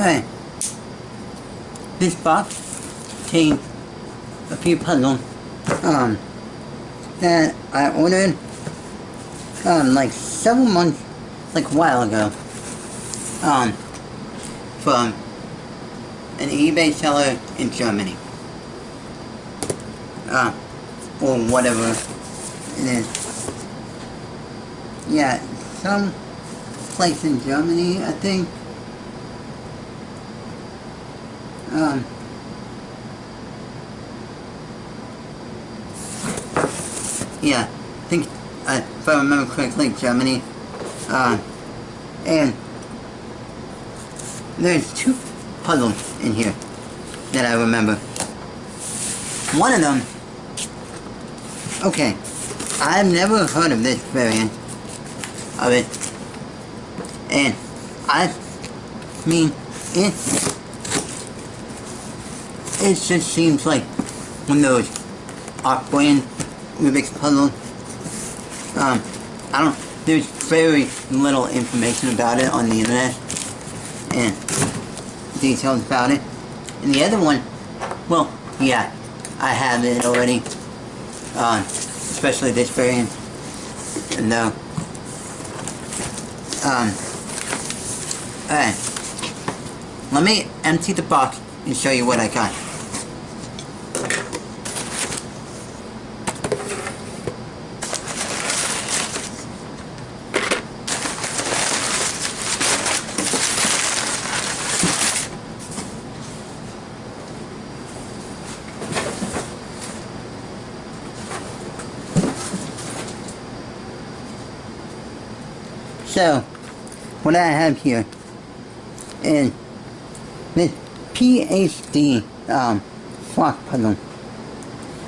Alright. This box contains a few puzzles that I ordered like several months, like a while ago, from an eBay seller in Germany, or whatever it is. Yeah, some place in Germany, I think. Yeah, I think, if I remember correctly, Germany. And there's two puzzles in here that I remember. One of them, okay, I've never heard of this variant of it, and I mean, it just seems like one of those off-brand Rubik's puzzles. There's very little information about it on the internet, and details about it. And the other one, well, yeah, I have it already, especially this variant, and alright, let me empty the box and show you what I got. So, what I have here is this PhD clock puzzle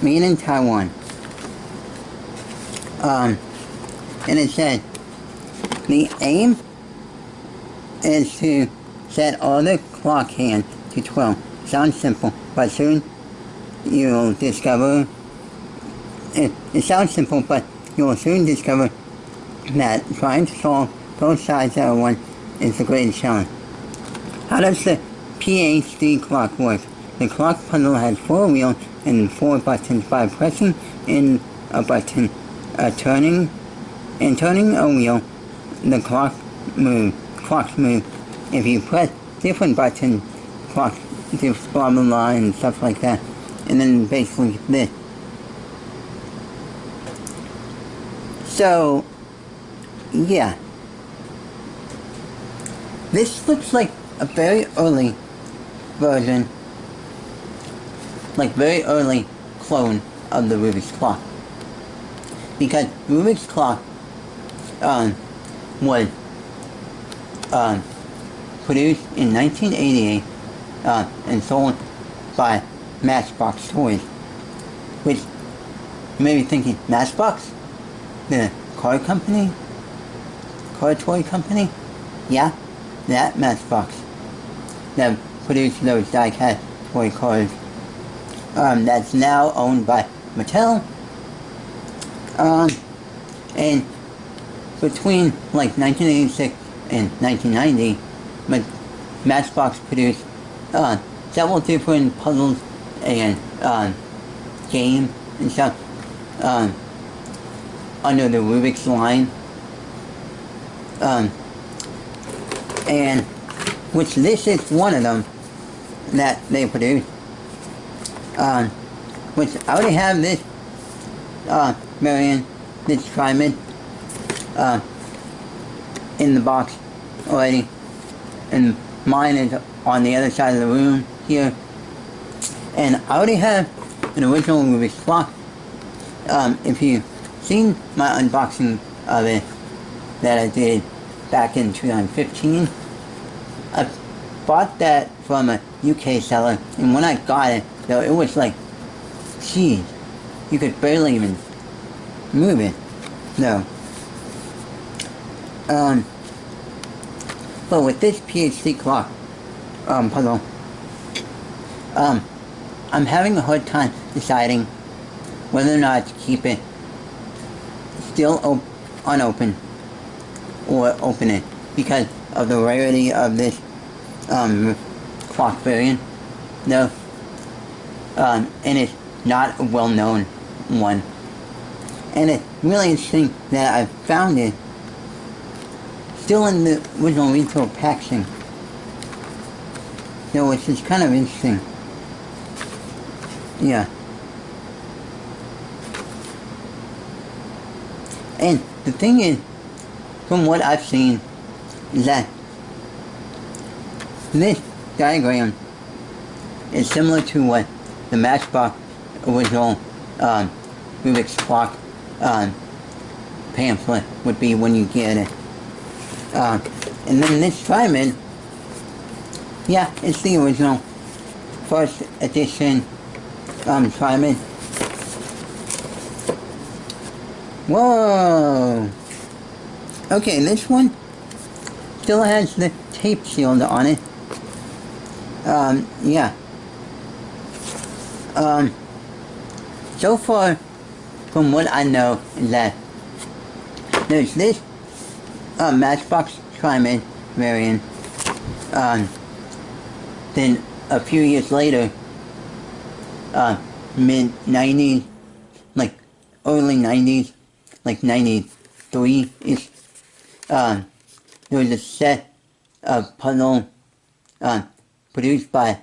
made in Taiwan. And it said the aim is to set all the clock hands to 12. Sounds simple, but soon you'll discover it sounds simple, but you'll soon discover that trying to solve both sides at once is the greatest challenge. How does the PhD clock work? The clock puzzle has 4 wheels and 4 buttons. By pressing in a button, turning a wheel, the clocks move. If you press different buttons, clocks just blah blah blah and stuff like that. And then basically this. So, yeah. This looks like a very early version, like very early clone of the Rubik's clock. Because Rubik's clock was produced in 1988 and sold by Matchbox Toys. Which you may be thinking, Matchbox? The car company? Car toy company? Yeah, that Matchbox that produced those die-cast toy cars. That's now owned by Mattel. And between like 1986 and 1990, Matchbox produced several different puzzles and games and stuff under the Rubik's line. And which this is one of them that they produced. Which I already have this variant, this Triamid, in the box already, and mine is on the other side of the room here. And I already have an original Rubik's clock. If you've seen my unboxing of it that I did back in 2015, I bought that from a UK seller, and when I got it, though, it was like, geez, you could barely even move it. No. But with this PhD clock puzzle, I'm having a hard time deciding whether or not to keep it still unopened or open it because of the rarity of this clock variant. No. And it's not a well-known one. And it's really interesting that I found it still in the original retail packaging. So which is kind of interesting. Yeah. And the thing is, from what I've seen, is that this diagram is similar to what the Matchbox original Rubik's Clock pamphlet would be when you get it. And then this Triamid, yeah, it's the original first edition Triamid. Whoa! Okay, this one still has the tape shield on it. Yeah. So far, from what I know, is that there's this Matchbox Triamid variant. Then a few years later, mid-90s, like early 90s, like 93-ish, there was a set of puzzles produced by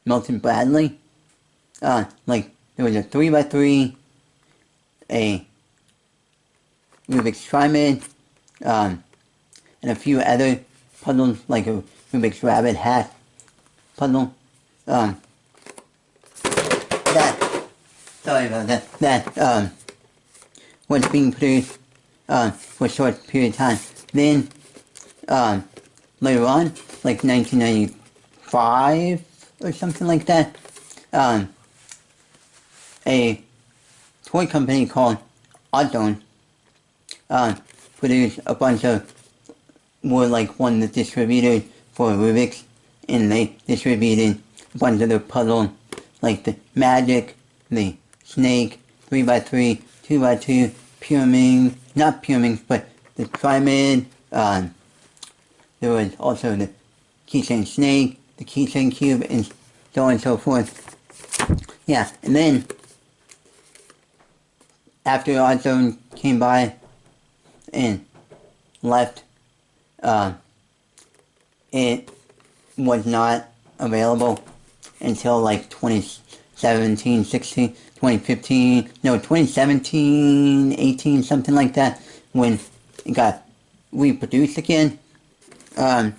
Milton Bradley. Like there was a 3x3, a Rubik's Triamid, and a few other puzzles like a Rubik's Rabbit Hat puzzle. That was being produced for a short period of time. Then later on, like 1995 or something like that, a toy company called Oddone produced a bunch of, were like one of the distributors for Rubik's, and they distributed a bunch of their puzzles, like the Magic, the Snake, 3x3, 2x2, Pyramid, not Pyramid, but the Triamid. There was also the Keychain Snake, the Keychain Cube, and so on and so forth. Yeah, and then after Oddone came by and left, it was not available until like 2017, 16, 2015, no, 2017, 18, something like that, when it got reproduced again. And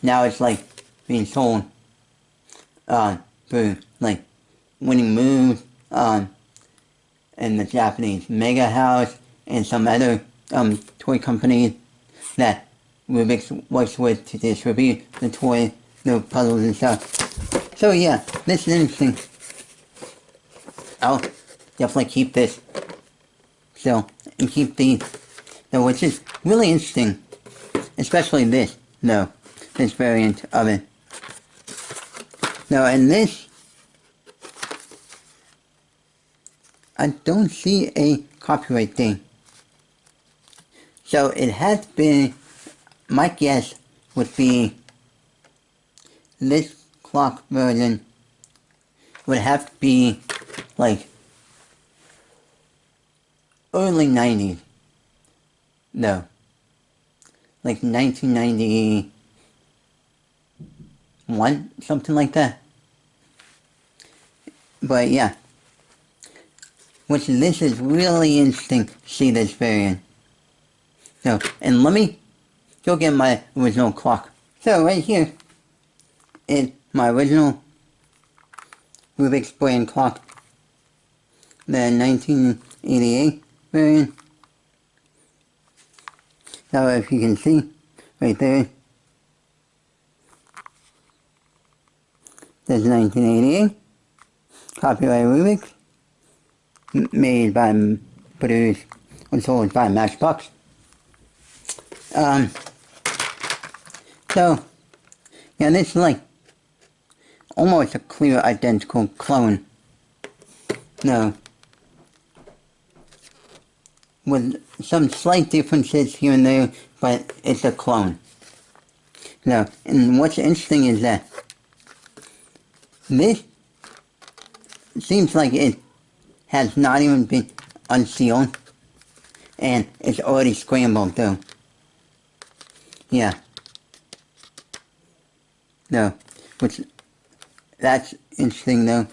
now it's like being sold through like Winning Moves, and the Japanese Mega House, and some other toy companies that Rubik's works with to distribute the toy, the puzzles and stuff. So yeah, this is interesting. I'll definitely keep this still, and keep these, though, which is really interesting, especially this, though, this variant of it. Now, in this, I don't see a copyright thing. So it has been, my guess would be this clock version would have to be like early 90s. No. Like 1991, something like that. But yeah. Which this is really interesting to see this variant. So, and let me go get my original clock. So right here is my original Rubik's brand clock. The 1988 variant. So if you can see, right there, says 1988, copyright Rubik's, made by, produced, and sold by Matchbox. So, yeah, this is like almost a clear identical clone. No. With some slight differences here and there, but it's a clone. No, and what's interesting is that this seems like it has not even been unsealed, and it's already scrambled though. Yeah. No, which, that's interesting though.